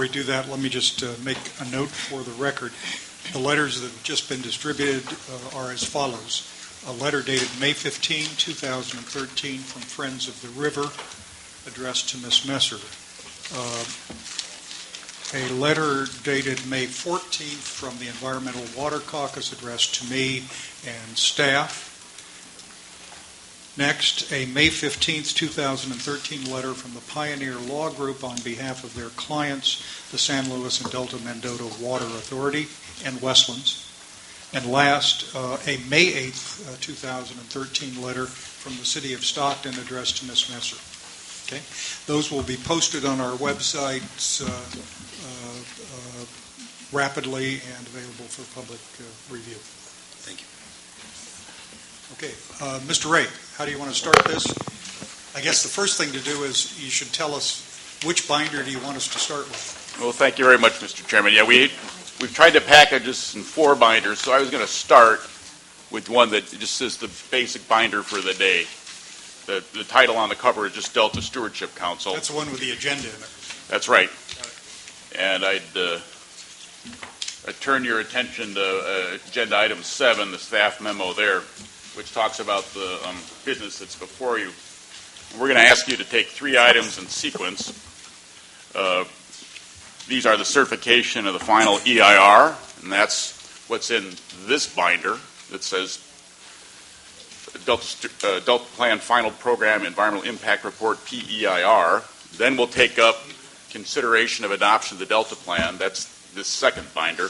we do that, let me just make a note for the record. The letters that have just been distributed are as follows. A letter dated May 15, 2013 from Friends of the River, addressed to Ms. Messer. A letter dated May 14th from the Environmental Water Caucus, addressed to me and staff. Next, a May 15th, 2013 letter from the Pioneer Law Group on behalf of their clients, the San Luis and Delta Mendota Water Authority and Westlands. And last, a May 8th, 2013 letter from the City of Stockton addressed to Ms. Messer. Okay? Those will be posted on our websites rapidly and available for public review. Thank you. Okay, Mr. Ray, how do you want to start this? I guess the first thing to do is you should tell us which binder do you want us to start with. Well, thank you very much, Mr. Chairman. Yeah, we've tried to package this in 4 binders, so I was going to start with one that just is the basic binder for the day. The title on the cover is just Delta Stewardship Council. That's the one with the agenda in it. That's right. And I'd turn your attention to agenda item 7, the staff memo there, which talks about the business that's before you. We're going to ask you to take 3 items in sequence. These are the certification of the final EIR, and that's what's in this binder that says Delta Plan Final Program Environmental Impact Report, PEIR. Then we'll take up consideration of adoption of the Delta Plan. That's this second binder.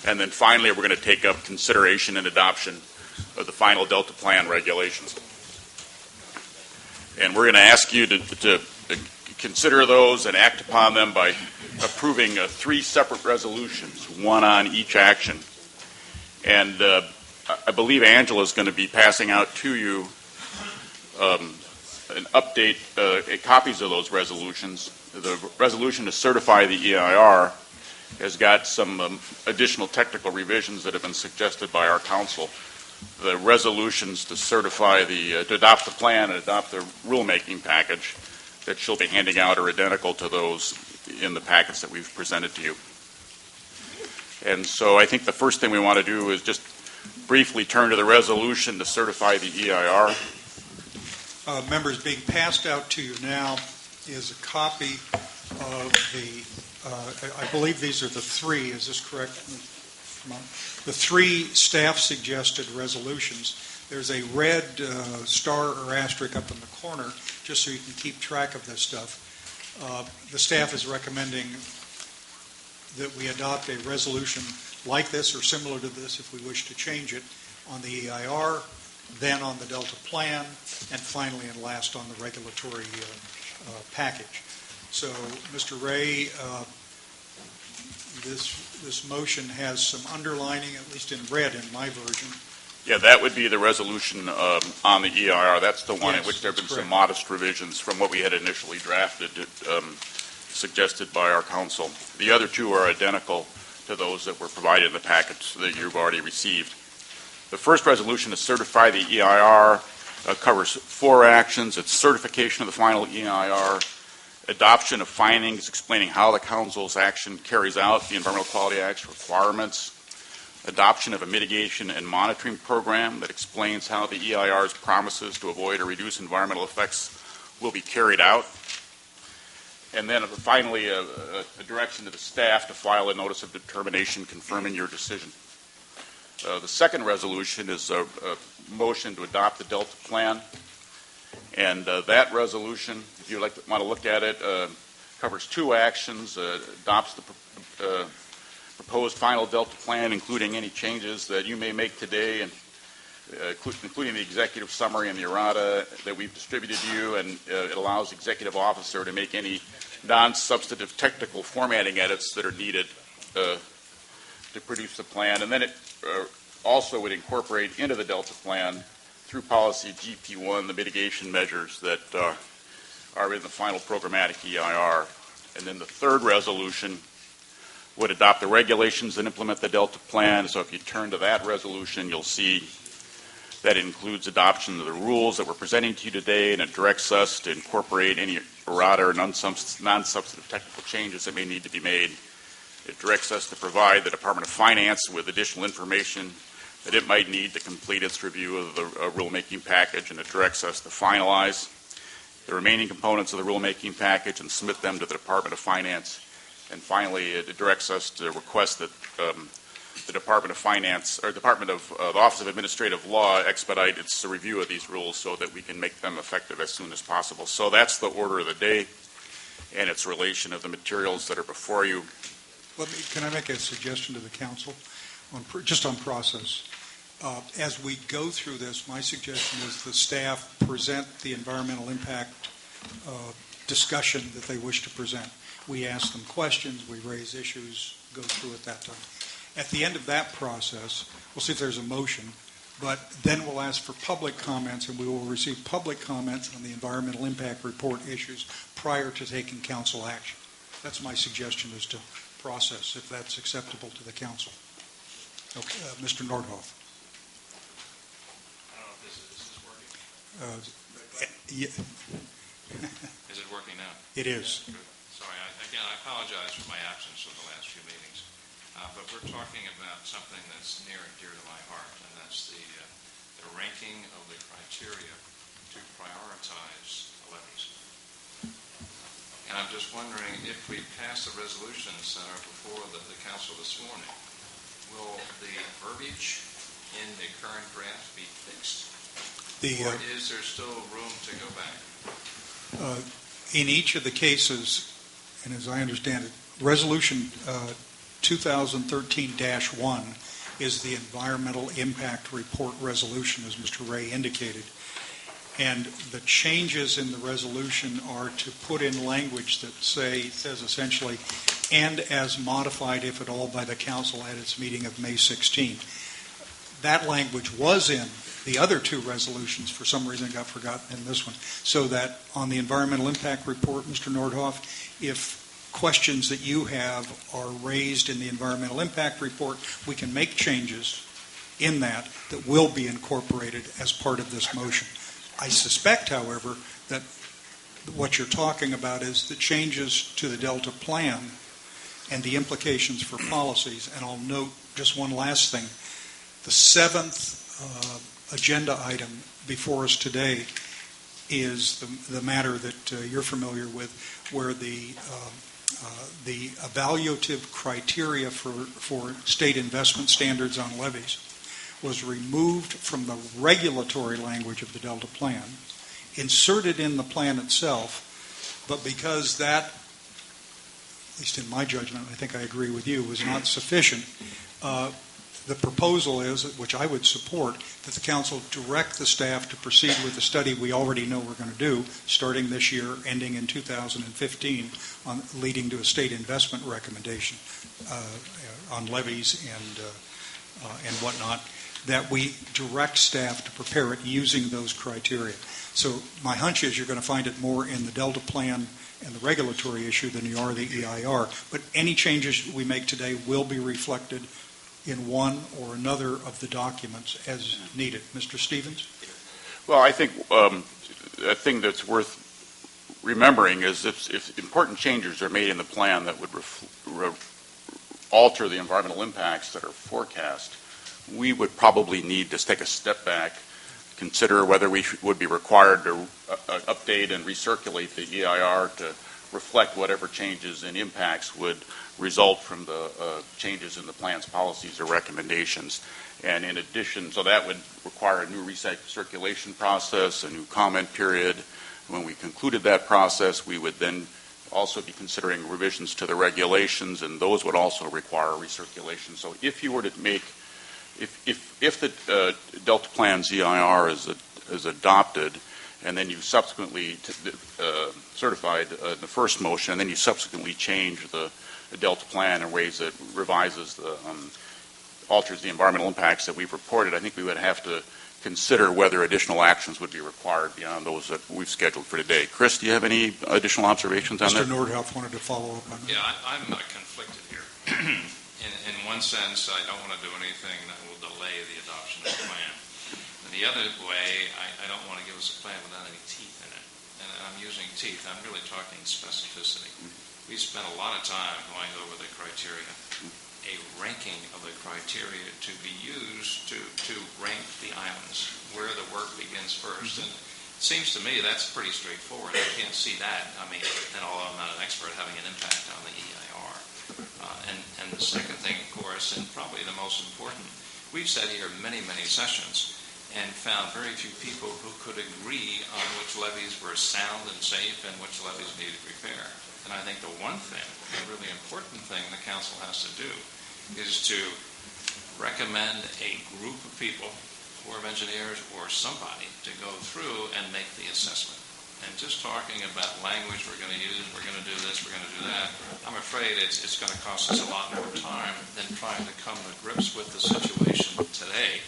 And then finally, we're going to take up consideration and adoption of the final Delta Plan regulations. And we're going to ask you to consider those and act upon them by approving 3 separate resolutions, one on each action. And I believe Angela is going to be passing out to you an update, copies of those resolutions. The resolution to certify the EIR has got some additional technical revisions that have been suggested by our council. The resolutions to certify to adopt the plan and adopt the rulemaking package that she'll be handing out are identical to those in the packets that we've presented to you. And so I think the first thing we want to do is just briefly turn to the resolution to certify the EIR. Members, being passed out to you now is a copy of the, I believe these are the 3, is this correct? The 3 staff-suggested resolutions. There's a red star or asterisk up in the corner, just so you can keep track of this stuff. The staff is recommending that we adopt a resolution like this or similar to this if we wish to change it on the EIR, then on the Delta Plan, and finally and last on the regulatory package. So, Mr. Ray, this motion has some underlining, at least in red in my version. Yeah, that would be the resolution on the EIR. That's the one in which there have been some modest revisions from what we had initially drafted, suggested by our council. The other 2 are identical to those that were provided in the package that you've already received. The first resolution to certify the EIR covers 4 actions. It's certification of the final EIR, adoption of findings explaining how the council's action carries out the Environmental Quality Act's requirements, adoption of a mitigation and monitoring program that explains how the EIR's promises to avoid or reduce environmental effects will be carried out, and then finally a direction to the staff to file a notice of determination confirming your decision. The second resolution is a motion to adopt the Delta Plan, and that resolution, if you want to look at it, covers 2 actions, adopts the proposed final Delta Plan, including any changes that you may make today, and including the executive summary and the errata that we've distributed to you, and it allows the executive officer to make any non-substantive technical formatting edits that are needed to produce the plan. And then it also would incorporate into the Delta Plan, through policy GP1, the mitigation measures that are in the final programmatic EIR. And then the third resolution would adopt the regulations that implement the Delta Plan. So if you turn to that resolution, you'll see That includes adoption of the rules that we're presenting to you today, and it directs us to incorporate any errata or non-substantive technical changes that may need to be made. It directs us to provide the Department of Finance with additional information that it might need to complete its review of the rulemaking package, and it directs us to finalize the remaining components of the rulemaking package and submit them to the Department of Finance. And finally, it directs us to request that the Department of Finance, or Department of the Office of Administrative Law, expedite its review of these rules so that we can make them effective as soon as possible. So that's the order of the day and its relation of the materials that are before you. Can I make a suggestion to the council just on process? As we go through this, my suggestion is the staff present the environmental impact discussion that they wish to present. We ask them questions, we raise issues, go through at that time. At the end of that process, we'll see if there's a motion, but then we'll ask for public comments, and we will receive public comments on the environmental impact report issues prior to taking council action. That's my suggestion as to process, if that's acceptable to the council. Okay, Mr. Nordhoff. I don't know if this is working. Yeah. Is it working now? It is. Good. Sorry, I apologize for my absence for the last few meetings. But we're talking about something that's near and dear to my heart, and that's the ranking of the criteria to prioritize levies. And I'm just wondering, if we pass the resolutions that are before the council this morning, will the verbiage in the current draft be fixed? Or is there still room to go back? In each of the cases, and as I understand it, Resolution 2013-1 is the environmental impact report resolution, as Mr. Ray indicated. And the changes in the resolution are to put in language that says essentially, and as modified, if at all, by the council at its meeting of May 16. That language was in the other two resolutions. For some reason it got forgotten in this one. So that on the environmental impact report, Mr. Nordhoff, if questions that you have are raised in the environmental impact report, we can make changes in that will be incorporated as part of this motion. I suspect, however, that what you're talking about is the changes to the Delta plan and the implications for policies. And I'll note just one last thing. The seventh agenda item before us today is the matter that you're familiar with, where the evaluative criteria for state investment standards on levies was removed from the regulatory language of the Delta Plan, inserted in the plan itself, but because that, at least in my judgment, I think I agree with you, was not sufficient, the proposal is, which I would support, that the council direct the staff to proceed with the study we already know we're going to do, starting this year, ending in 2015, leading to a state investment recommendation on levies and whatnot, that we direct staff to prepare it using those criteria. So my hunch is you're going to find it more in the Delta Plan and the regulatory issue than you are the EIR. But any changes we make today will be reflected in one or another of the documents as needed. Mr. Stevens? Well, I think a thing that's worth remembering is if important changes are made in the plan that would alter the environmental impacts that are forecast, we would probably need to take a step back, consider whether we would be required to update and recirculate the EIR to reflect whatever changes and impacts would result from the changes in the plan's policies or recommendations. And in addition, so that would require a new recirculation process, a new comment period. When we concluded that process, we would then also be considering revisions to the regulations, and those would also require recirculation. So if you were to make, if the Delta Plan's EIR is adopted, and then you subsequently certified the first motion, and then you subsequently change the Delta Plan in ways that revises alters the environmental impacts that we've reported, I think we would have to consider whether additional actions would be required beyond those that we've scheduled for today. Chris, do you have any additional observations on that? Mr. Nordhoff wanted to follow up on that. Yeah, I'm conflicted here. In one sense, I don't want to do anything that will delay the adoption of the plan. And the other way, I don't want to give us a plan without any teeth in it. And I'm using teeth, I'm really talking specificity. We spent a lot of time going over the criteria, a ranking of the criteria to be used to rank the islands, where the work begins first. And it seems to me that's pretty straightforward. I can't see that, and although I'm not an expert, having an impact on the EIR. And the second thing, of course, and probably the most important, we've sat here many, many sessions and found very few people who could agree on which levees were sound and safe and which levees needed repair. And I think the one thing, the really important thing the council has to do is to recommend a group of people, Corps of Engineers or somebody, to go through and make the assessment. And just talking about language we're going to use, we're going to do this, we're going to do that, I'm afraid it's going to cost us a lot more time than trying to come to grips with the situation today,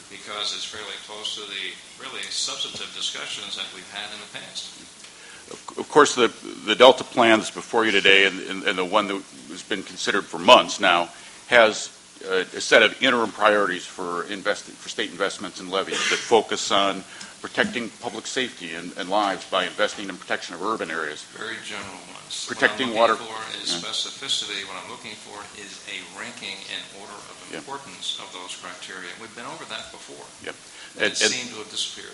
because it's fairly close to the really substantive discussions that we've had in the past. Of course, the Delta plan that's before you today, and the one that has been considered for months now, has a set of interim priorities for state investments in levees that focus on protecting public safety and lives by investing in protection of urban areas. Very general ones. Protecting water. What I'm looking for is specificity. What I'm looking for is a ranking in order of importance of those criteria. We've been over that before. It seemed to have disappeared.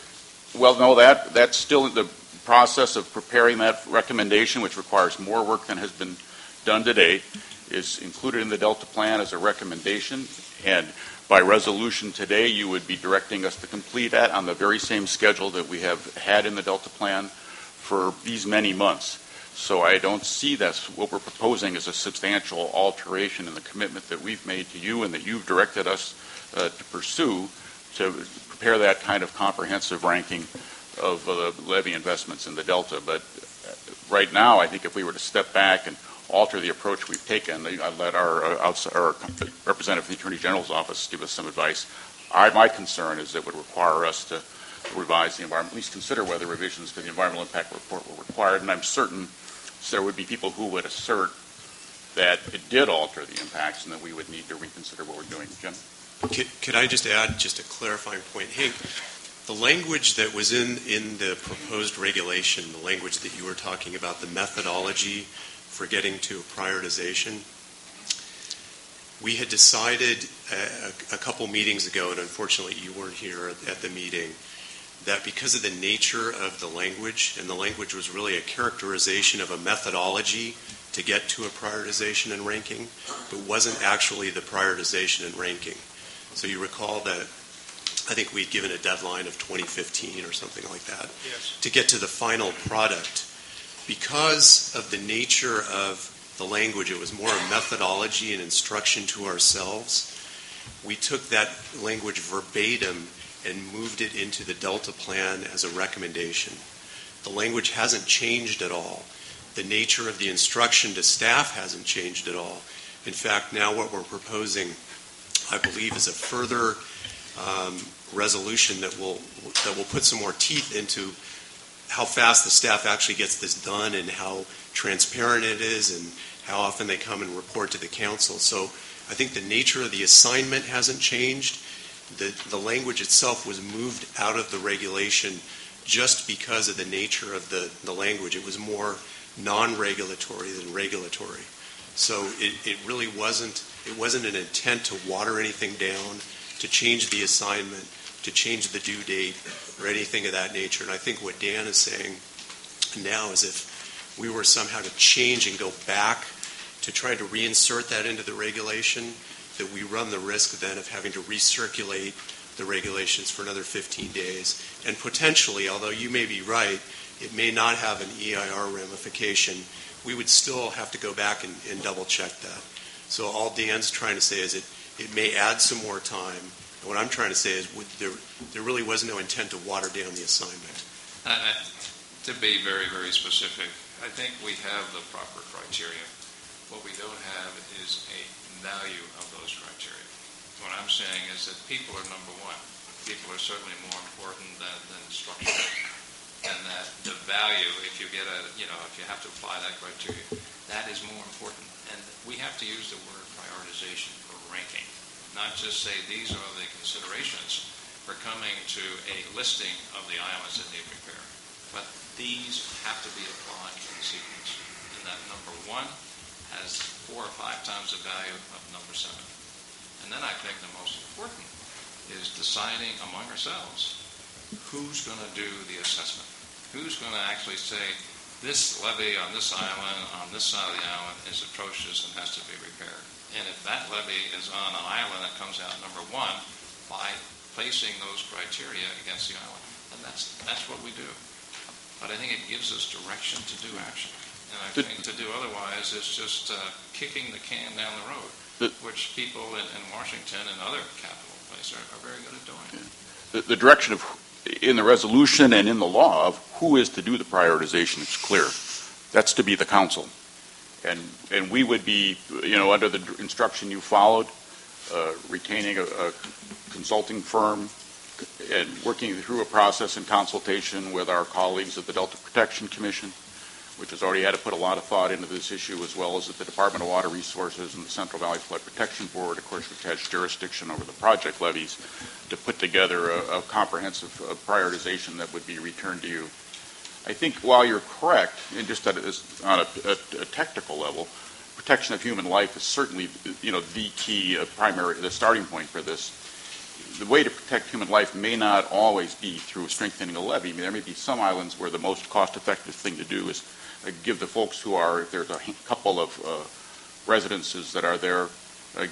Well, no, that's still in the process of preparing that recommendation, which requires more work than has been done to date, is included in the Delta plan as a recommendation, and by resolution today, you would be directing us to complete that on the very same schedule that we have had in the Delta plan for these many months. So I don't see that what we're proposing as a substantial alteration in the commitment that we've made to you and that you've directed us to pursue to prepare that kind of comprehensive ranking of levee investments in the Delta. But right now, I think if we were to step back and alter the approach we've taken, I'd let our representative from the Attorney General's office give us some advice. My concern is it would require us to revise the environment, at least consider whether revisions to the environmental impact report were required, and I'm certain there would be people who would assert that it did alter the impacts and that we would need to reconsider what we're doing. Jim? Could I just add just a clarifying point? Hey, the language that was in the proposed regulation, the language that you were talking about, the methodology for getting to prioritization, we had decided a couple meetings ago, and unfortunately you weren't here at the meeting, that because of the nature of the language, and the language was really a characterization of a methodology to get to a prioritization and ranking, but wasn't actually the prioritization and ranking. So you recall that I think we'd given a deadline of 2015 or something like that to get to the final product. Because of the nature of the language, it was more a methodology and instruction to ourselves. We took that language verbatim and moved it into the Delta plan as a recommendation. The language hasn't changed at all. The nature of the instruction to staff hasn't changed at all. In fact, now what we're proposing, I believe, is a further resolution that will put some more teeth into how fast the staff actually gets this done and how transparent it is and how often they come and report to the council. So I think the nature of the assignment hasn't changed. The language itself was moved out of the regulation just because of the nature of the language. It was more non-regulatory than regulatory. So it really wasn't an intent to water anything down, to change the assignment, to change the due date, or anything of that nature. And I think what Dan is saying now is if we were somehow to change and go back to try to reinsert that into the regulation, that we run the risk then of having to recirculate the regulations for another 15 days. And potentially, although you may be right, it may not have an EIR ramification, we would still have to go back and double check that. So all Dan's trying to say is it may add some more time. And what I'm trying to say is there really was no intent to water down the assignment. To be very, very specific, I think we have the proper criteria. What we don't have is a value of those criteria. What I'm saying is that people are number one. People are certainly more important than structure. And that the value, if you have to apply that criteria, that is more important. And we have to use the word prioritization for ranking, not just say these are the considerations, for coming to a listing of the islands that need repair. But these have to be applied in sequence. And that number 1 has 4 or 5 times the value of number 7. And then I think the most important is deciding among ourselves who's going to do the assessment. Who's going to actually say, this levee on this island, on this side of the island, is atrocious and has to be repaired. And if that levee is on an island that comes out number 1, by placing those criteria against the island. And that's what we do. But I think it gives us direction to do action. And I think to do otherwise is just kicking the can down the road, which people in Washington and other capital places are very good at doing. The direction of, in the resolution and in the law, of who is to do the prioritization is clear. That's to be the council. And we would be, under the instruction you followed, retaining a consulting firm and working through a process in consultation with our colleagues at the Delta Protection Commission, which has already had to put a lot of thought into this issue, as well as at the Department of Water Resources and the Central Valley Flood Protection Board, of course, which has jurisdiction over the project levies, to put together a comprehensive prioritization that would be returned to you. I think while you're correct, and just on a technical level, protection of human life is certainly, the key, primary, the starting point for this. The way to protect human life may not always be through strengthening a levee. I mean, there may be some islands where the most cost-effective thing to do is give the folks who are, if there's a couple of residences that are there,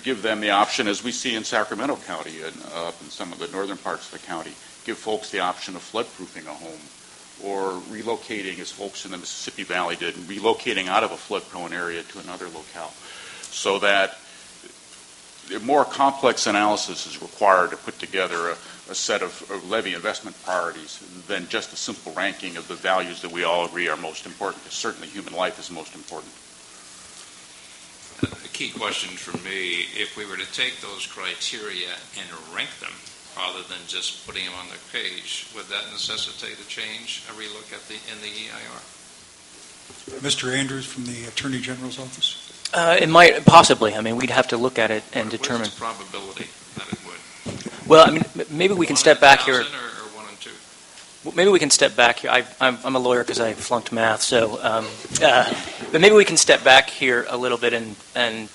give them the option, as we see in Sacramento County and up in some of the northern parts of the county, give folks the option of flood-proofing a home, or relocating, as folks in the Mississippi Valley did, and relocating out of a flood-prone area to another locale, so that a more complex analysis is required to put together a set of levy investment priorities than just a simple ranking of the values that we all agree are most important, because certainly human life is most important. A key question for me, if we were to take those criteria and rank them, rather than just putting them on the page, would that necessitate a change, a relook in the EIR? Mr. Andrews from the Attorney General's office. It might, possibly. I mean, we'd have to look at it and determine. What is the probability that it would? Well, I mean, maybe we can step back here. Or 1 in 2? Well, maybe we can step back here. I'm a lawyer because I flunked math, so. But maybe we can step back here a little bit and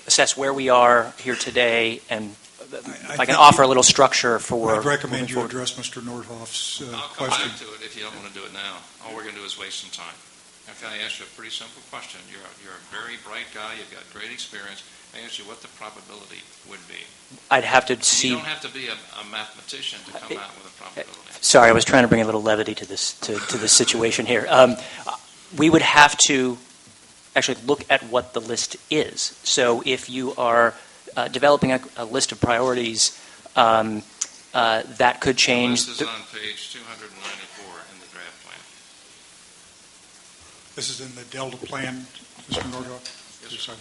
assess where we are here today, and I can offer a little structure for. I'd recommend you address Mr. Nordhoff's I'll come question. back to it if you don't want to do it now. All we're going to do is waste some time. Okay, I asked you a pretty simple question. You're a very bright guy. You've got great experience. I asked you what the probability would be. I'd have to see. You don't have to be a mathematician to come out with a probability. Sorry, I was trying to bring a little levity to this situation here. We would have to actually look at what the list is. So if you are developing a list of priorities, that could change. The list is on page 294 in the draft plan. This is in the Delta plan, Mr. Nordhoff? Yes, sir.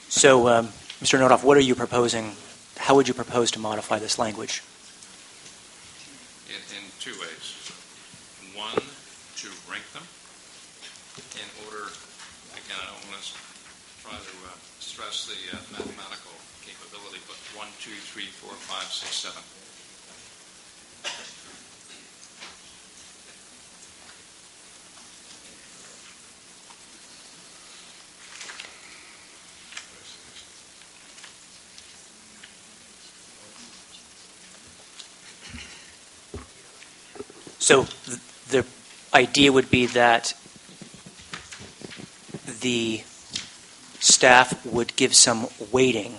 So, Mr. Nordhoff, what are you proposing? How would you propose to modify this language? In 2 ways. 1, to rank them in order, again, I don't want to try to stress the mathematical capability, but 1, 2, 3, 4, 5, 6, 7. So the idea would be that the staff would give some weighting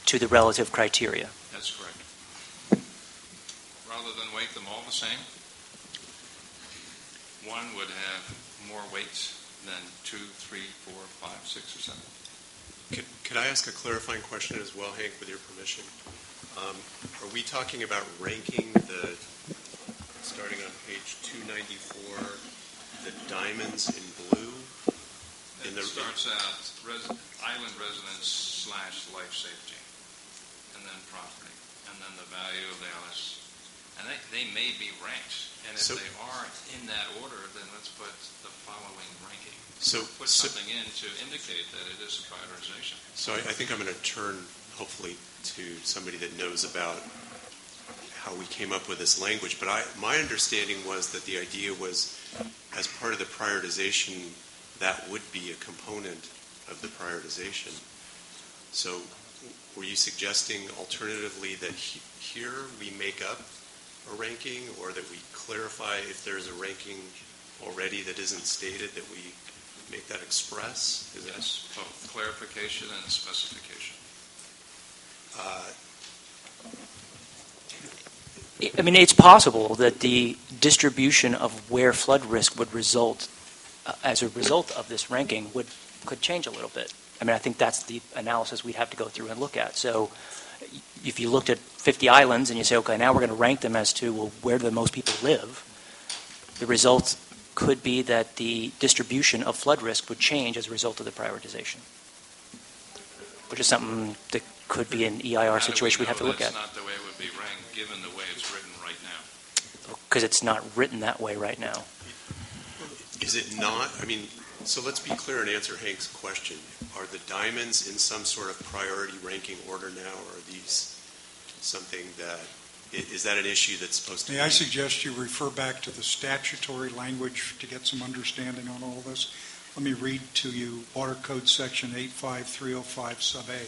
to the relative criteria. That's correct. Rather than weight them all the same, one would have more weights than 2, 3, 4, 5, 6, or 7. Could I ask a clarifying question as well, Hank, with your permission? Are we talking about ranking the starting on page 294, the diamonds in blue. It starts out island residence / life safety, and then property, and then the value of the islands. And they may be ranked, and if they aren't in that order, then let's put the following ranking. Put something in to indicate that it is a prioritization. So I think I'm going to turn, hopefully, to somebody that knows about how we came up with this language. But my understanding was that the idea was, as part of the prioritization, that would be a component of the prioritization. So were you suggesting alternatively that here we make up a ranking, or that we clarify if there's a ranking already that isn't stated, that we make that express? Yes, both clarification and specification. I mean, it's possible that the distribution of where flood risk would result as a result of this ranking could change a little bit. I mean, I think that's the analysis we'd have to go through and look at. So if you looked at 50 islands and you say, okay, now we're going to rank them as to, well, where do the most people live, the result could be that the distribution of flood risk would change as a result of the prioritization, which is something that could be an EIR situation we'd have to look at. That's not the way it would be ranked, given the way it's written right now. Because it's not written that way right now. Is it not? I mean, so let's be clear and answer Hank's question. Are the diamonds in some sort of priority ranking order now, or are these something that, is that an issue that's supposed to be? May I suggest you refer back to the statutory language to get some understanding on all this? Let me read to you Water Code Section 85305 sub A.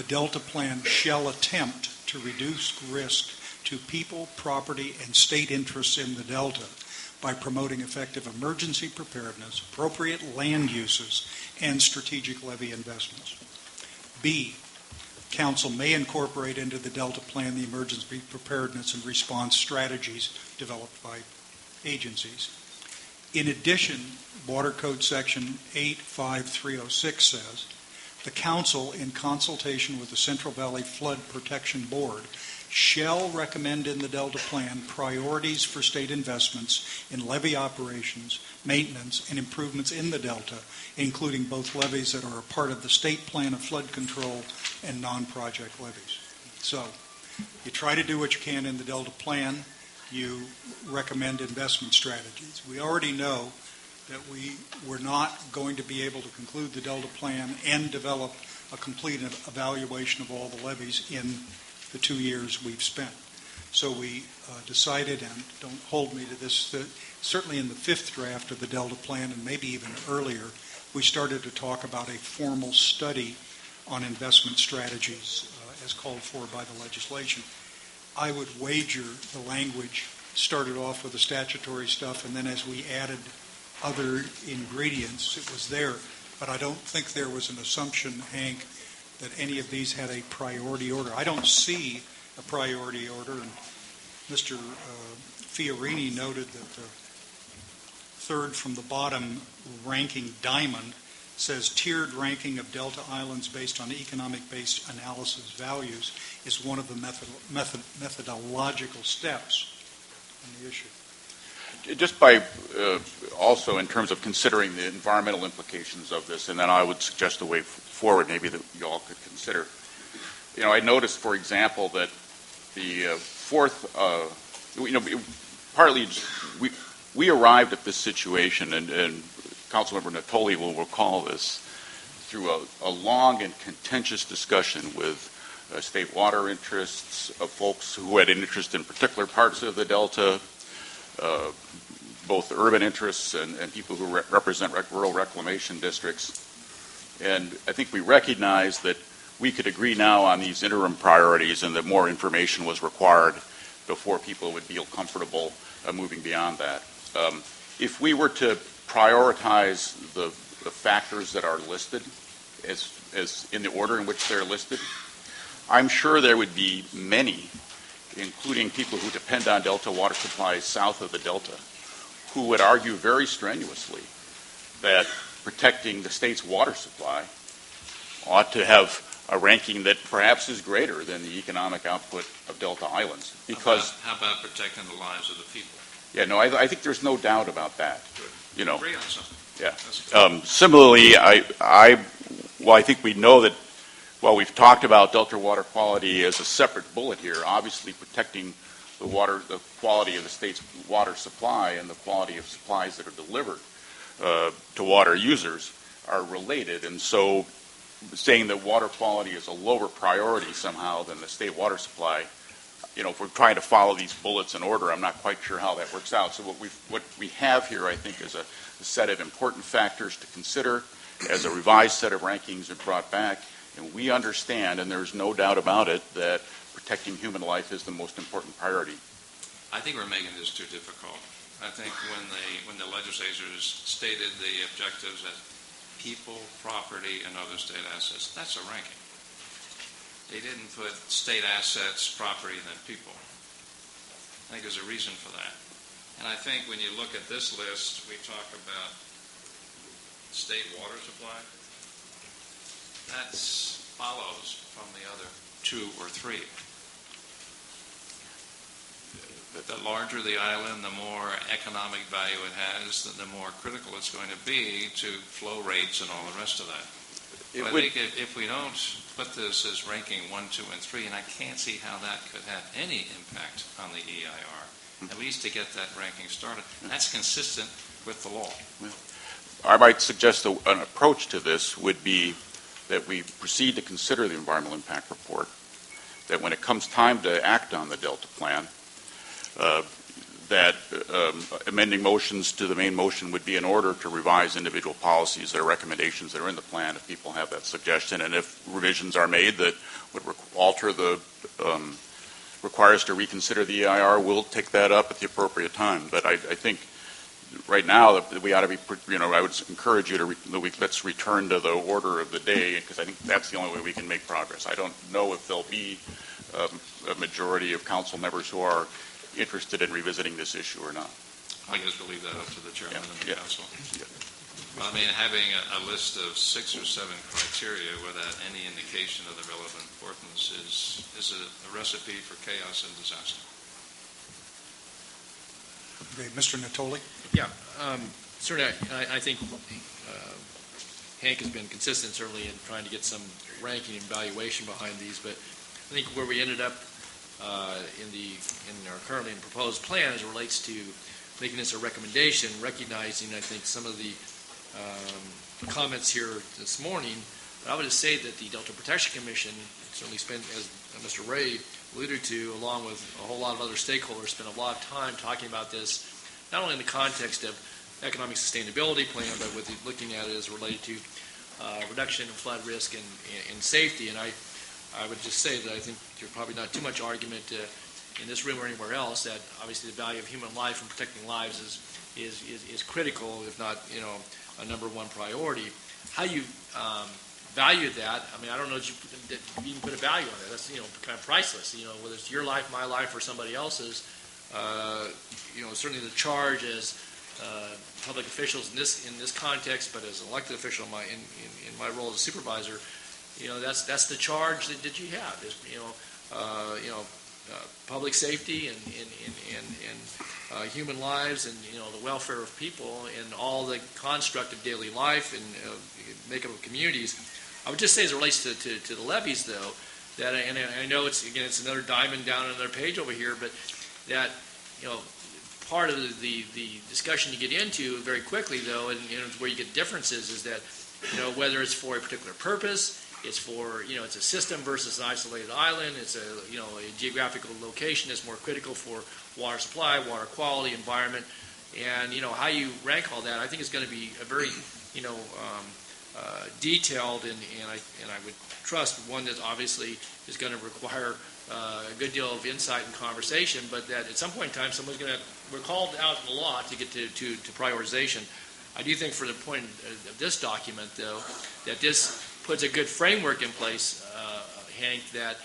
The Delta Plan shall attempt to reduce risk to people, property, and state interests in the Delta by promoting effective emergency preparedness, appropriate land uses, and strategic levee investments. B, Council may incorporate into the Delta Plan the emergency preparedness and response strategies developed by agencies. In addition, Water Code Section 85306 says, the Council, in consultation with the Central Valley Flood Protection Board, shall recommend in the Delta Plan priorities for state investments in levee operations, maintenance, and improvements in the Delta, including both levees that are a part of the state plan of flood control and non-project levees. So you try to do what you can in the Delta Plan. You recommend investment strategies. We already know that we were not going to be able to conclude the Delta Plan and develop a complete evaluation of all the levees in the 2 years we've spent. So we decided, and don't hold me to this, that certainly in the fifth draft of the Delta Plan, and maybe even earlier, we started to talk about a formal study on investment strategies as called for by the legislation. I would wager the language started off with the statutory stuff, and then as we added other ingredients, it was there. But I don't think there was an assumption, Hank, that any of these had a priority order. I don't see a priority order, and Mr. Fiorini noted that the third from the bottom ranking diamond says tiered ranking of Delta Islands based on economic-based analysis values is one of the methodological steps in the issue. Just by also in terms of considering the environmental implications of this, and then I would suggest a way forward maybe that you all could consider. You know, I noticed, for example, that the fourth, partly we arrived at this situation, and Councilmember Natoli will recall this, through a long and contentious discussion with state water interests, of folks who had an interest in particular parts of the Delta, both urban interests and people who represent rural reclamation districts. And I think we recognize that we could agree now on these interim priorities and that more information was required before people would feel comfortable moving beyond that. If we were to prioritize the factors that are listed as in the order in which they're listed, I'm sure there would be many, including people who depend on Delta water supplies south of the Delta, who would argue very strenuously that protecting the state's water supply ought to have a ranking that perhaps is greater than the economic output of Delta Islands. Because how about protecting the lives of the people? yeah, no, I think there's no doubt about that. Good. You know, Agree on something. yeah. That's good. Similarly, I think we know that while we've talked about Delta water quality as a separate bullet here, obviously protecting the quality of the state's water supply and the quality of supplies that are delivered to water users are related. And so saying that water quality is a lower priority somehow than the state water supply, you know, if we're trying to follow these bullets in order, I'm not quite sure how that works out. So what we have here, I think, is a set of important factors to consider as a revised set of rankings are brought back. And we understand, and there's no doubt about it, that protecting human life is the most important priority. I think we're making this too difficult. I think when the legislators stated the objectives as people, property, and other state assets, that's a ranking. They didn't put state assets, property, and then people. I think there's a reason for that. And I think when you look at this list, we talk about state water supply. That follows from the other two or three. The larger the island, the more economic value it has, the more critical it's going to be to flow rates and all the rest of that. I think if we don't put this as ranking 1, 2, and 3, and I can't see how that could have any impact on the EIR, at least to get that ranking started. And that's consistent with the law. I might suggest an approach to this would be that we proceed to consider the environmental impact report, that when it comes time to act on the Delta plan, that amending motions to the main motion would be in order to revise individual policies or recommendations that are in the plan if people have that suggestion, and if revisions are made that would alter the require us to reconsider the EIR, we'll take that up at the appropriate time. But I think right now that we ought to be, I would encourage you to let's return to the order of the day, because I think that's the only way we can make progress. I don't know if there'll be a majority of council members who are interested in revisiting this issue or not. I guess we'll leave that up to the chairman and the council. Yeah. Well, I mean, having a list of 6 or 7 criteria without any indication of the relevant importance is a recipe for chaos and disaster. Okay, Mr. Natoli? Yeah, certainly I think Hank has been consistent certainly in trying to get some ranking and evaluation behind these, but I think where we ended up in our currently proposed plan as it relates to making this a recommendation, recognizing I think some of the comments here this morning, but I would just say that the Delta Protection Commission certainly spent, as Mr. Ray alluded to, along with a whole lot of other stakeholders, spent a lot of time talking about this, not only in the context of economic sustainability plan, but with looking at it as related to reduction in flood risk and safety. And I would just say that I think there's probably not too much argument in this room or anywhere else that obviously the value of human life and protecting lives is critical, if not a number one priority. How you value that, I mean, I don't know that you can put a value on that. That's kind of priceless. Whether it's your life, my life, or somebody else's. Certainly the charge as public officials in this context, but as an elected official in my role as a supervisor, that's the charge that you have. Is, public safety and human lives and the welfare of people and all the construct of daily life and makeup of communities. I would just say as it relates to the levees, though, that and I know it's another diamond down another page over here, but that part of the discussion you get into very quickly, though, and where you get differences is that whether it's for a particular purpose. It's for, it's a system versus an isolated island. It's a geographical location that's more critical for water supply, water quality, environment. And, how you rank all that, I think is going to be a very, detailed and I would trust one that obviously is going to require a good deal of insight and conversation, but that at some point in time we're called out in the law to get to prioritization. I do think for the point of this document, though, that this puts a good framework in place, Hank, that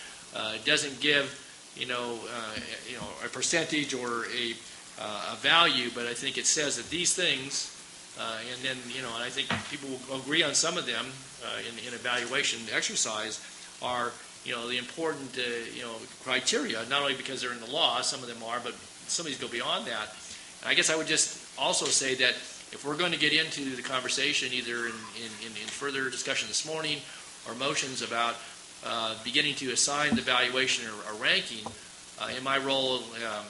doesn't give, a percentage or a value, but I think it says that these things, and then, and I think people will agree on some of them in evaluation exercise, are, the important, criteria, not only because they're in the law, some of them are, but some of these go beyond that. And I guess I would just also say that if we're going to get into the conversation, either in further discussion this morning or motions about beginning to assign the valuation or ranking, in my role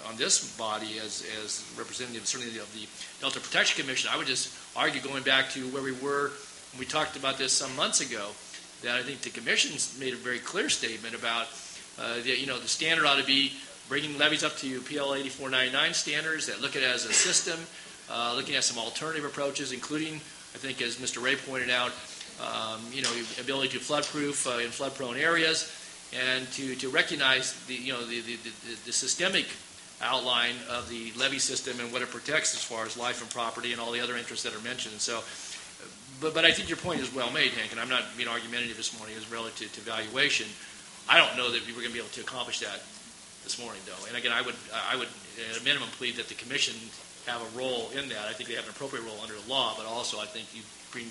on this body as representative certainly of the Delta Protection Commission, I would just argue, going back to where we were when we talked about this some months ago, that I think the Commission's made a very clear statement about the standard ought to be bringing levies up to PL 8499 standards that look at it as a system, looking at some alternative approaches, including, I think, as Mr. Ray pointed out, ability to flood-proof in flood-prone areas, and to recognize the systemic outline of the levy system and what it protects as far as life and property and all the other interests that are mentioned. So, but I think your point is well made, Hank, and I'm not being argumentative this morning as relative to valuation. I don't know that we were going to be able to accomplish that this morning, though. And again, I would at a minimum plead that the Commission have a role in that. I think they have an appropriate role under the law, but also I think you bring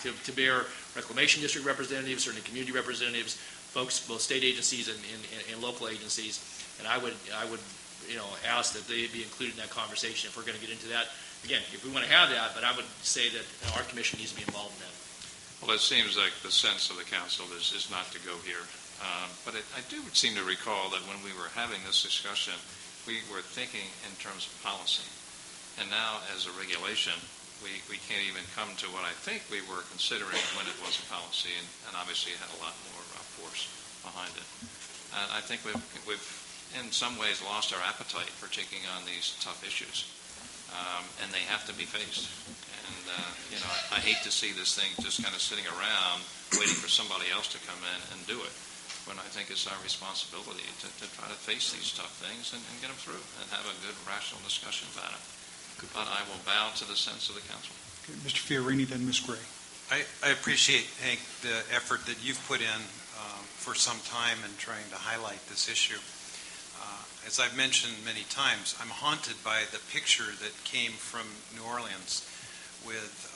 to bear reclamation district representatives, certainly community representatives, folks, both state agencies and local agencies, and I would ask that they be included in that conversation if we're going to get into that. Again, if we want to have that, but I would say that our commission needs to be involved in that. Well, it seems like the sense of the council is not to go here. But I do seem to recall that when we were having this discussion, we were thinking in terms of policy. And now, as a regulation, we can't even come to what I think we were considering when it was a policy, and obviously it had a lot more force behind it. And I think we've in some ways lost our appetite for taking on these tough issues. And they have to be faced. And, I hate to see this thing just kind of sitting around waiting for somebody else to come in and do it, when I think it's our responsibility to try to face these tough things and get them through and have a good, rational discussion about it. But I will bow to the sense of the council. Okay, Mr. Fiorini, then Ms. Gray. I appreciate, Hank, the effort that you've put in for some time in trying to highlight this issue. As I've mentioned many times, I'm haunted by the picture that came from New Orleans with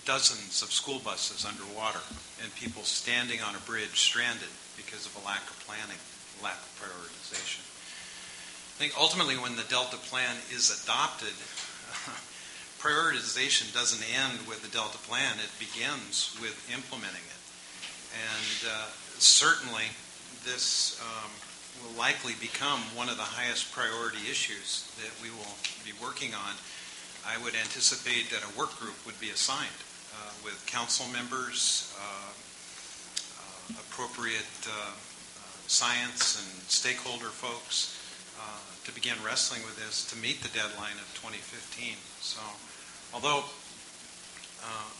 dozens of school buses underwater and people standing on a bridge stranded because of a lack of planning, lack of prioritization. I think ultimately when the Delta Plan is adopted, prioritization doesn't end with the Delta Plan, it begins with implementing it. And certainly this will likely become one of the highest priority issues that we will be working on. I would anticipate that a work group would be assigned with council members, appropriate science and stakeholder folks to begin wrestling with this to meet the deadline of 2015. So although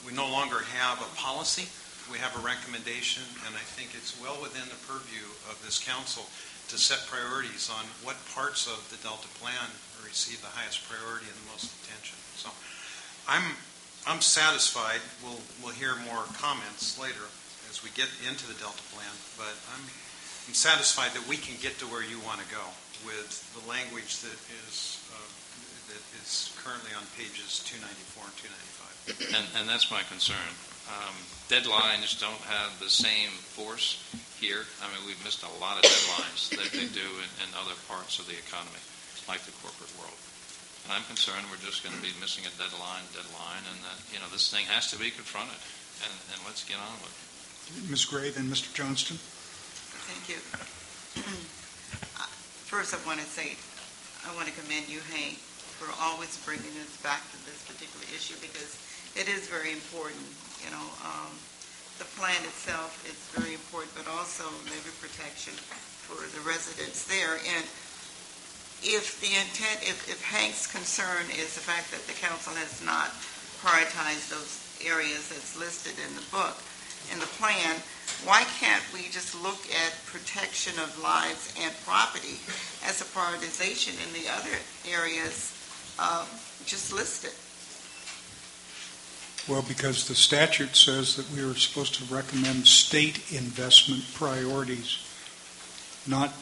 we no longer have a policy, we have a recommendation, and I think it's well within the purview of this council to set priorities on what parts of the Delta Plan receive the highest priority and the most attention. So I'm satisfied. We'll hear more comments later as we get into the Delta Plan, but I'm satisfied that we can get to where you want to go with the language that is currently on pages 294 and 295. And that's my concern. Deadlines don't have the same force here. I mean, we've missed a lot of deadlines that they do in other parts of the economy, like the corporate world. And I'm concerned we're just going to be missing a deadline, and that, this thing has to be confronted, and let's get on with it. Ms. Gray, then Mr. Johnston. Thank you. First, I want to commend you, Hank, for always bringing us back to this particular issue because it is very important. The plan itself is very important, but also levee protection for the residents there. And if the intent, if Hank's concern is the fact that the council has not prioritized those areas that's listed in the book, in the plan, why can't we just look at protection of lives and property as a prioritization in the other areas just listed? Well, because the statute says that we are supposed to recommend state investment priorities, not,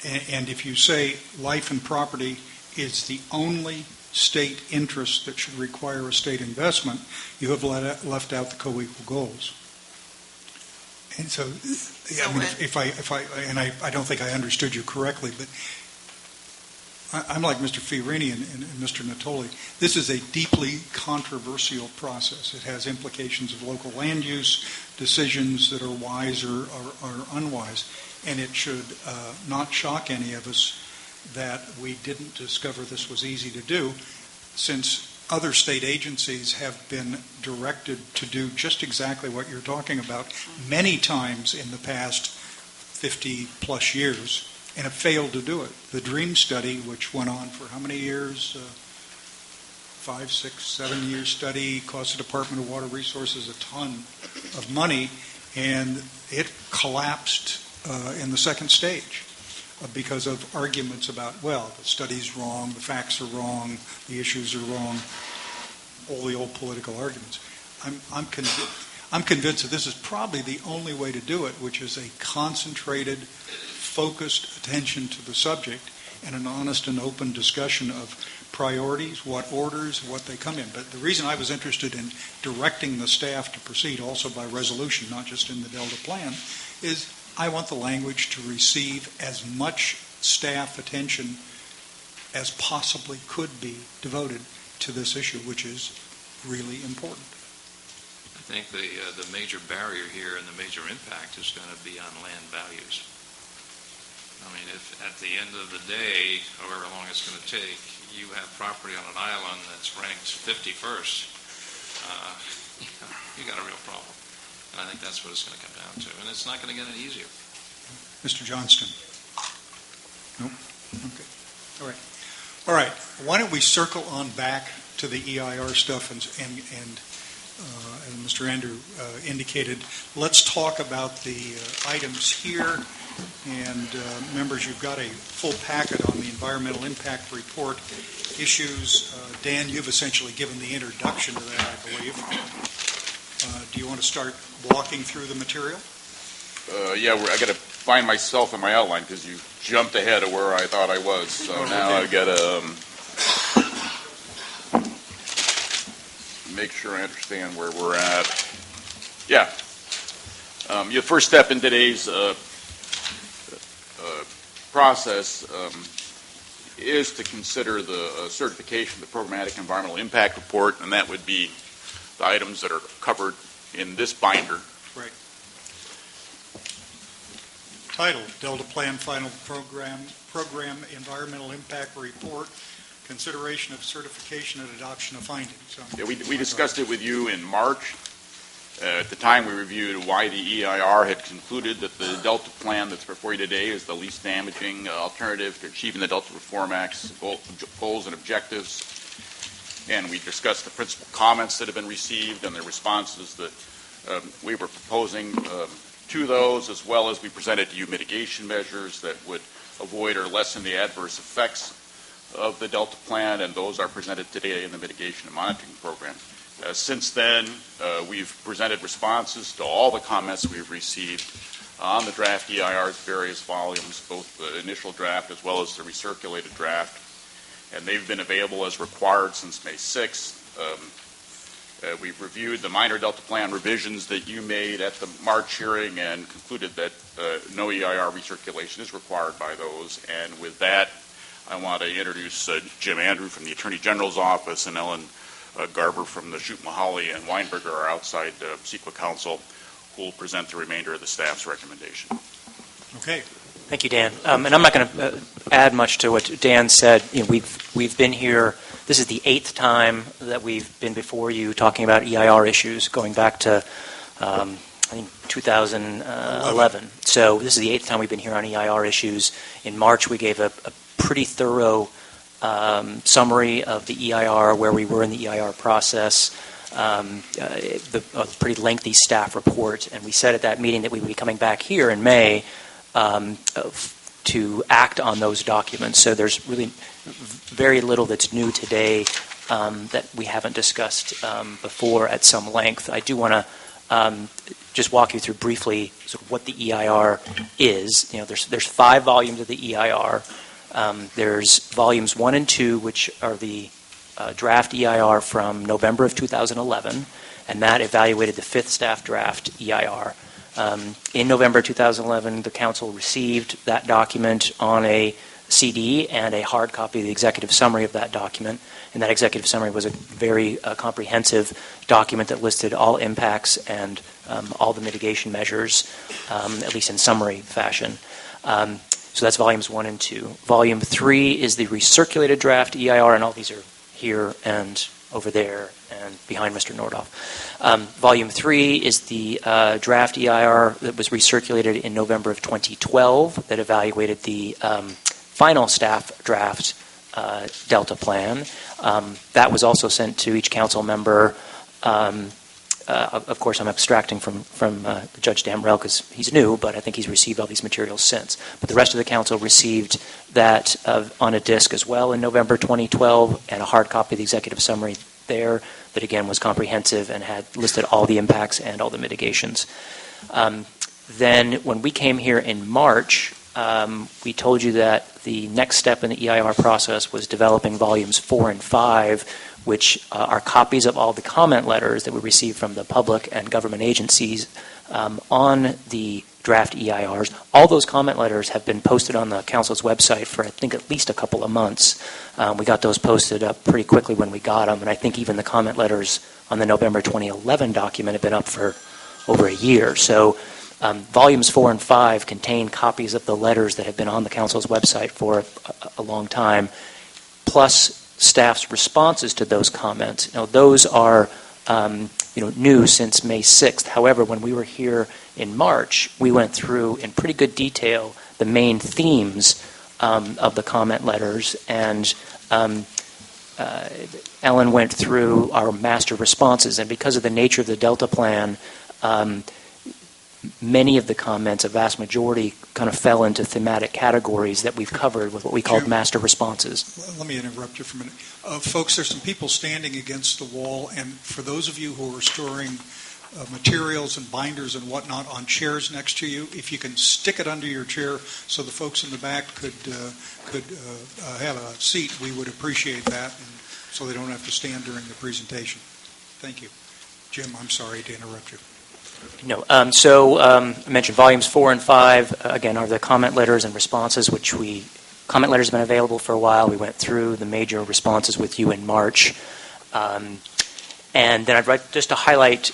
and if you say life and property is the only state interest that should require a state investment, you have left out the co-equal goals. And so, I mean, I don't think I understood you correctly, but I'm like Mr. Fiorini and Mr. Natoli. This is a deeply controversial process. It has implications of local land use, decisions that are wise or unwise, and it should not shock any of us that we didn't discover this was easy to do, since other state agencies have been directed to do just exactly what you're talking about many times in the past 50 plus years, and have failed to do it. The DREAM study, which went on for how many years? 5, 6, 7 year study, cost the Department of Water Resources a ton of money, and it collapsed in the second stage because of arguments about, well, the study's wrong, the facts are wrong, the issues are wrong, all the old political arguments. I'm convinced that this is probably the only way to do it, which is a concentrated, focused attention to the subject and an honest and open discussion of priorities, what orders, what they come in. But the reason I was interested in directing the staff to proceed also by resolution, not just in the Delta plan, is I want the language to receive as much staff attention as possibly could be devoted to this issue, which is really important. I think the major barrier here and the major impact is going to be on land values. I mean, if at the end of the day, however long it's going to take, you have property on an island that's ranked 51st, you got a real problem. And I think that's what it's going to come down to. And it's not going to get any easier. Mr. Johnston? No? Okay. All right. Why don't we circle on back to the EIR stuff and Mr. Andrew indicated, let's talk about the items here. And members, you've got a full packet on the environmental impact report issues. Dan, you've essentially given the introduction to that, I believe. Do you want to start walking through the material? Yeah, I got to find myself in my outline because you jumped ahead of where I thought I was. So now I've got to make sure I understand where we're at. Yeah. Your first step in today's process is to consider the certification of the Programmatic Environmental Impact Report, and that would be the items that are covered in this binder. Right. Title, Delta Plan Final Program Environmental Impact Report, Consideration of Certification and Adoption of Findings. Yeah, we discussed it with you in March. At the time, we reviewed why the EIR had concluded that the Delta Plan that's before you today is the least damaging alternative to achieving the Delta Reform Act's goals and objectives. And we discussed the principal comments that have been received and the responses that we were proposing to those, as well as we presented to you mitigation measures that would avoid or lessen the adverse effects of the Delta Plan, and those are presented today in the mitigation and monitoring program. Since then, we've presented responses to all the comments we've received on the draft EIR's various volumes, both the initial draft as well as the recirculated draft, and they've been available as required since May 6th. We've reviewed the minor Delta Plan revisions that you made at the March hearing and concluded that no EIR recirculation is required by those. And with that, I want to introduce Jim Andrew from the Attorney General's Office and Ellen Garber from the Shute-Mahali and Weinberger, our outside CEQA counsel, who will present the remainder of the staff's recommendation. Okay. Thank you, Dan. And I'm not going to add much to what Dan said. You know, we've been here. This is the 8th time that we've been before you talking about EIR issues, going back to I think 2011. So this is the 8th time we've been here on EIR issues. In March, we gave a pretty thorough summary of the EIR, where we were in the EIR process, a pretty lengthy staff report, and we said at that meeting that we would be coming back here in May to act on those documents. So there's really very little that's new today that we haven't discussed before at some length. I do want to just walk you through briefly sort of what the EIR is. You know, there's 5 volumes of the EIR. There's volumes 1 and 2, which are the draft EIR from November of 2011, and that evaluated the 5th staff draft EIR. In November 2011, the council received that document on a CD and a hard copy of the executive summary of that document. And that executive summary was a very comprehensive document that listed all impacts and all the mitigation measures, at least in summary fashion. So that's volumes 1 and 2. Volume 3 is the recirculated draft EIR, and all these are here and over there and behind Mr. Nordoff. Volume 3 is the draft EIR that was recirculated in November of 2012 that evaluated the final staff draft Delta plan. That was also sent to each council member. Of course, I'm abstracting from Judge Damrell because he's new, but I think he's received all these materials since. But the rest of the council received that on a disc as well in November 2012, and a hard copy of the executive summary there that, again, was comprehensive and had listed all the impacts and all the mitigations. Then when we came here in March, we told you that the next step in the EIR process was developing volumes 4 and 5, which are copies of all the comment letters that we received from the public and government agencies on the draft EIRs. All those comment letters have been posted on the council's website for, I think, at least a couple of months. We got those posted up pretty quickly when we got them, and I think even the comment letters on the November 2011 document have been up for over a year. So volumes 4 and 5 contain copies of the letters that have been on the council's website for a long time, plus staff's responses to those comments. Now, those are new since May 6th. However, when we were here in March, we went through in pretty good detail the main themes of the comment letters, and Ellen went through our master responses. And because of the nature of the Delta plan, many of the comments, a vast majority, kind of fell into thematic categories that we've covered with what we called master responses. Let me interrupt you for a minute. Folks, there's some people standing against the wall, and for those of you who are storing materials and binders and whatnot on chairs next to you, if you can stick it under your chair so the folks in the back could have a seat, we would appreciate that, and so they don't have to stand during the presentation. Thank you. Jim, I'm sorry to interrupt you. No. I mentioned volumes 4 and 5, again, are the comment letters and responses, comment letters have been available for a while. We went through the major responses with you in March. And then I'd like just to highlight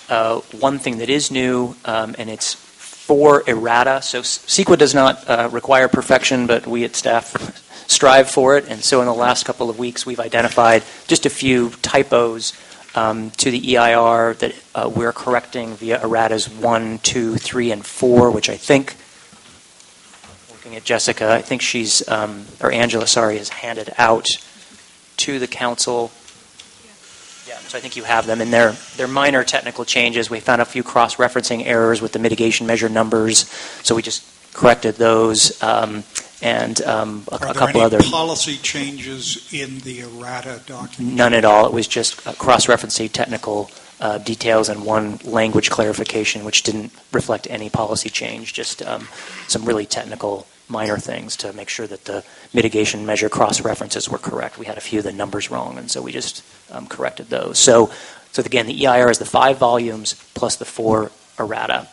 one thing that is new, and it's for errata. So CEQA does not require perfection, but we at staff strive for it. And so in the last couple of weeks, we've identified just a few typos to the EIR that we're correcting via erratas 1, 2, 3, and 4, which I think, looking at Jessica, I think she's, or Angela, sorry, has handed out to the council. Yeah, so I think you have them, and they're minor technical changes. We found a few cross-referencing errors with the mitigation measure numbers, so we just corrected those, and a couple other. Are there any policy changes in the errata document? None at all. It was just cross-referencing technical details and one language clarification, which didn't reflect any policy change, just some really technical minor things to make sure that the mitigation measure cross-references were correct. We had a few of the numbers wrong, and so we just corrected those. So again, the EIR is the 5 volumes plus the 4 errata.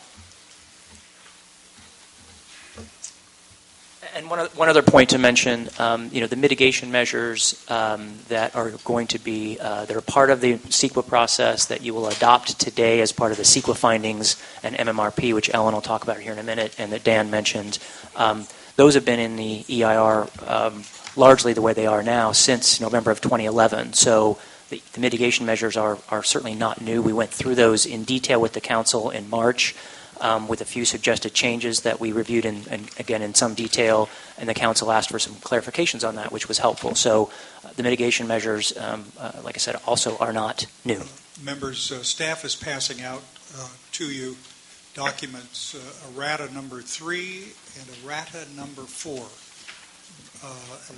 And one other point to mention, the mitigation measures that are going to be, that are part of the CEQA process that you will adopt today as part of the CEQA findings and MMRP, which Ellen will talk about here in a minute, and that Dan mentioned, those have been in the EIR largely the way they are now since November of 2011. So the mitigation measures are certainly not new. We went through those in detail with the council in March. With a few suggested changes that we reviewed again in some detail, and the council asked for some clarifications on that, which was helpful. So the mitigation measures, like I said, also are not new. Members, staff is passing out to you documents, errata number 3 and errata number 4.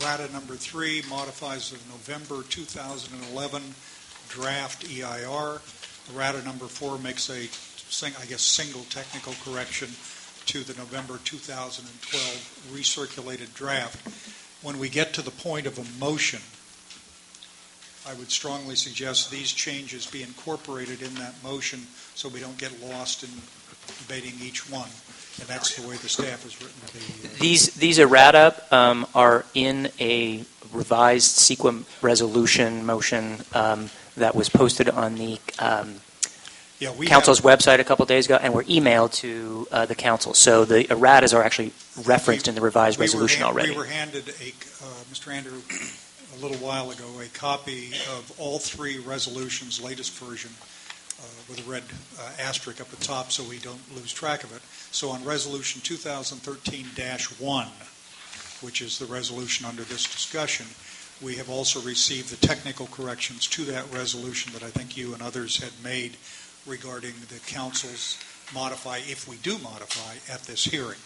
Errata number 3 modifies the November 2011 draft EIR. Errata number 4 makes a single technical correction to the November 2012 recirculated draft. When we get to the point of a motion, I would strongly suggest these changes be incorporated in that motion so we don't get lost in debating each one, and that's the way the staff has written the... These errata are in a revised CEQA resolution motion that was posted on the Yeah, we council's website a couple days ago, and were emailed to the council. So the erratas are actually referenced in the revised resolution already. We were handed, Mr. Andrew, a little while ago, a copy of all three resolutions, latest version, with a red asterisk up the top so we don't lose track of it. So on Resolution 2013-1, which is the resolution under this discussion, we have also received the technical corrections to that resolution that I think you and others had made regarding the council's modify, if we do modify, at this hearing.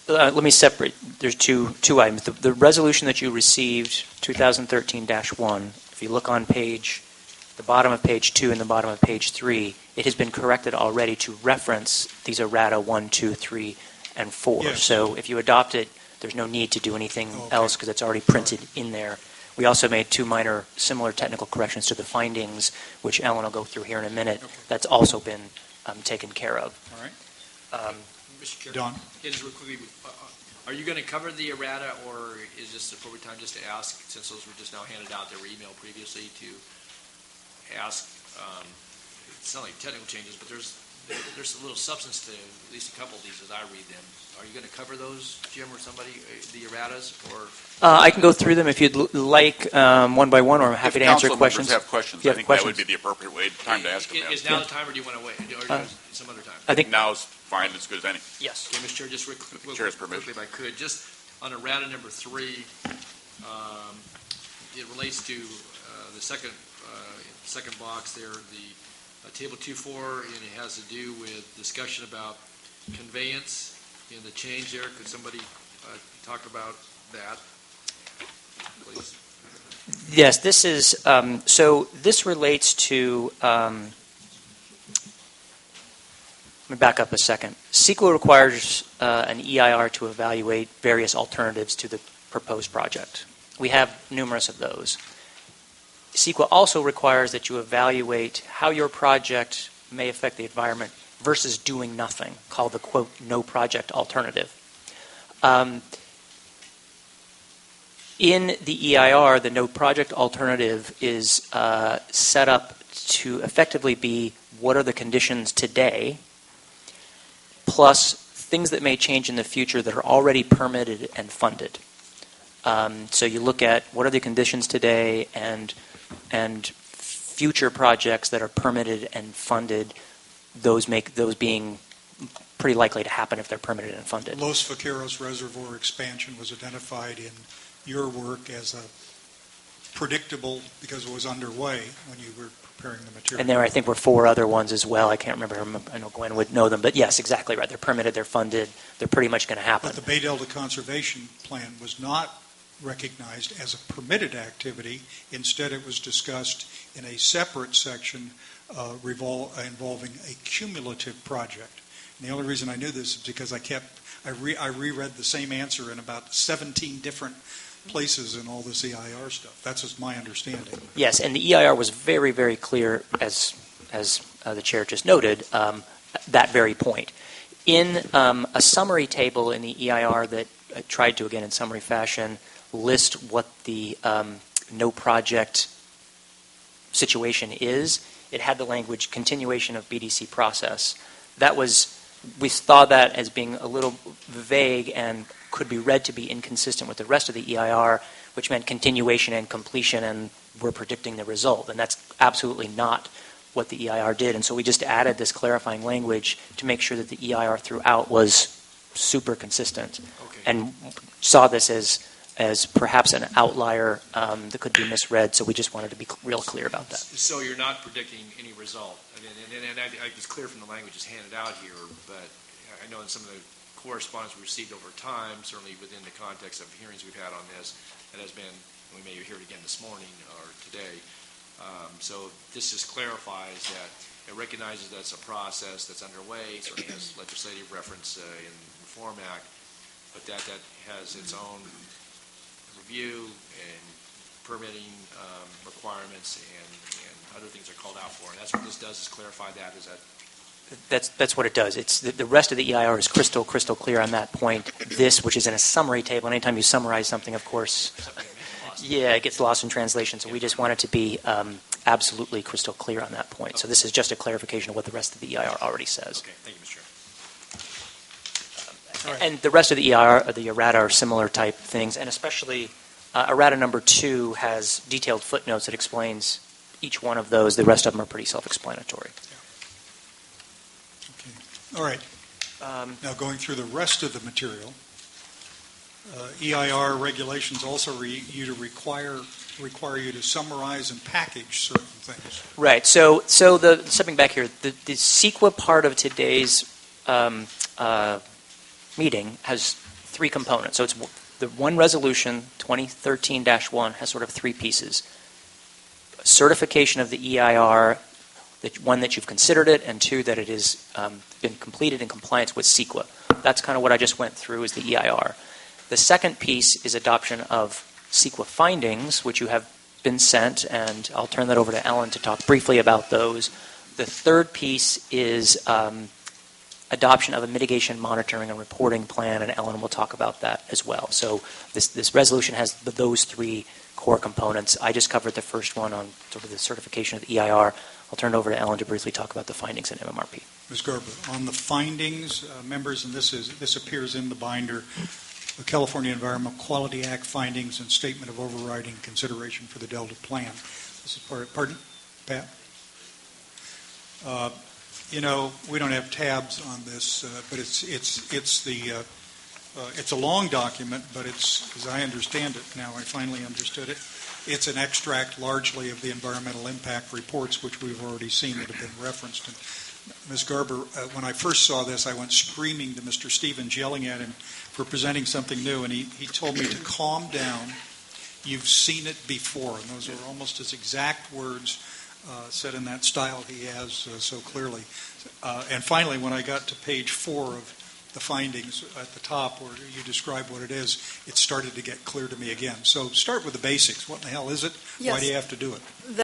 Let me separate. There's two items. The resolution that you received, 2013-1, if you look on the bottom of page 2 and the bottom of page 3, it has been corrected already to reference these errata 1, 2, 3, and 4. Yes. So if you adopt it, there's no need to do anything else because it's already printed in there. We also made two minor similar technical corrections to the findings, which Ellen will go through here in a minute. Okay. That's also been taken care of. All right. Mr. Chair, Don? just real quickly, are you going to cover the errata, or is this the appropriate time just to ask, since those were just now handed out, they were emailed previously, to ask, it's not like technical changes, but there's a little substance to at least a couple of these as I read them. Are you going to cover those, Jim, or somebody, the erratas, or? I can go through them if you'd like, one by one, or I'm happy to answer questions. If council members have questions, You I have think questions? that would be the appropriate time to ask them that. Is now the time, or do you want to wait, or some other time? I think Now's fine, as good as any. yes. Okay, Mr. Chair, just Chair's permission. quickly, if I could, just on errata number 3, it relates to the second box there, the table 2.4, and it has to do with discussion about conveyance in the change there. Could somebody talk about that, please? Yes, this is, so this relates to, let me back up a second. CEQA requires an EIR to evaluate various alternatives to the proposed project. We have numerous of those. CEQA also requires that you evaluate how your project may affect the environment versus doing nothing, called the, quote, no project alternative. In the EIR, the no project alternative is set up to effectively be what are the conditions today, plus things that may change in the future that are already permitted and funded. So you look at what are the conditions today and future projects that are permitted and funded, those being pretty likely to happen if they're permitted and funded. Los Vaqueros Reservoir expansion was identified in your work as a predictable because it was underway when you were preparing the material. And there, I think, were 4 other ones as well. I can't remember. I know Gwen would know them. But yes, exactly right. They're permitted, they're funded, they're pretty much going to happen. But the Bay Delta Conservation Plan was not recognized as a permitted activity. Instead, it was discussed in a separate section involving a cumulative project. And the only reason I knew this is because I reread the same answer in about 17 different places in all this EIR stuff. That's just my understanding. Yes, and the EIR was very, very clear, as the chair just noted, that very point. In a summary table in the EIR that I tried to, again, in summary fashion, list what the no project situation is, it had the language continuation of BDC process. We saw that as being a little vague and could be read to be inconsistent with the rest of the EIR, which meant continuation and completion, and we're predicting the result. And that's absolutely not what the EIR did. And so we just added this clarifying language to make sure that the EIR throughout was super consistent. Okay. And saw this as perhaps an outlier that could be misread, so we just wanted to be real clear about that. So you're not predicting any result. And it's clear from the language that's handed out here, but I know in some of the correspondence we received over time, certainly within the context of hearings we've had on this, that has been, we may hear it again this morning or today. So this just clarifies that it recognizes that it's a process that's underway, certainly has legislative reference in the Reform Act, but that has its own review and permitting requirements and other things are called out for. And that's what this does, is clarify that. Is that That's what it does. It's the rest of the EIR is crystal clear on that point. This, which is in a summary table, anytime you summarize something, of course, it gets lost in translation. So we just want it to be absolutely crystal clear on that point. So this is just a clarification of what the rest of the EIR already says. Okay, thank you, Mr. Chair. And the rest of the EIR, the errata, are similar type things, and especially errata number 2 has detailed footnotes that explains each one of those. The rest of them are pretty self-explanatory. Okay. All right. Now, going through the rest of the material, EIR regulations also require you to summarize and package certain things. Right. So stepping back here, the CEQA part of today's meeting has 3 components. So it's the one resolution, 2013-1, has sort of 3 pieces. Certification of the EIR, one, that you've considered it, and 2, that it has been completed in compliance with CEQA. That's kind of what I just went through is the EIR. The second piece is adoption of CEQA findings, which you have been sent, and I'll turn that over to Ellen to talk briefly about those. The third piece is adoption of a mitigation monitoring and reporting plan, and Ellen will talk about that as well. So this resolution has those 3 core components. I just covered the first one on sort of the certification of the EIR. I'll turn it over to Ellen to briefly talk about the findings in MMRP. Ms. Garber, on the findings, members, and this appears in the binder, the California Environmental Quality Act findings and statement of overriding consideration for the Delta Plan. This is pardon, Pat? We don't have tabs on this, but it's a long document, but it's, as I understand it now, I finally understood it. It's an extract largely of the environmental impact reports, which we've already seen that have been referenced. And Ms. Garber, when I first saw this, I went screaming to Mr. Stevens, yelling at him for presenting something new, and he told me to calm down. You've seen it before, and those are almost his exact words said in that style he has so clearly. And finally, when I got to page 4 of the findings at the top where you describe what it is, it started to get clear to me again. So start with the basics. What in the hell is it? Yes. Why do you have to do it?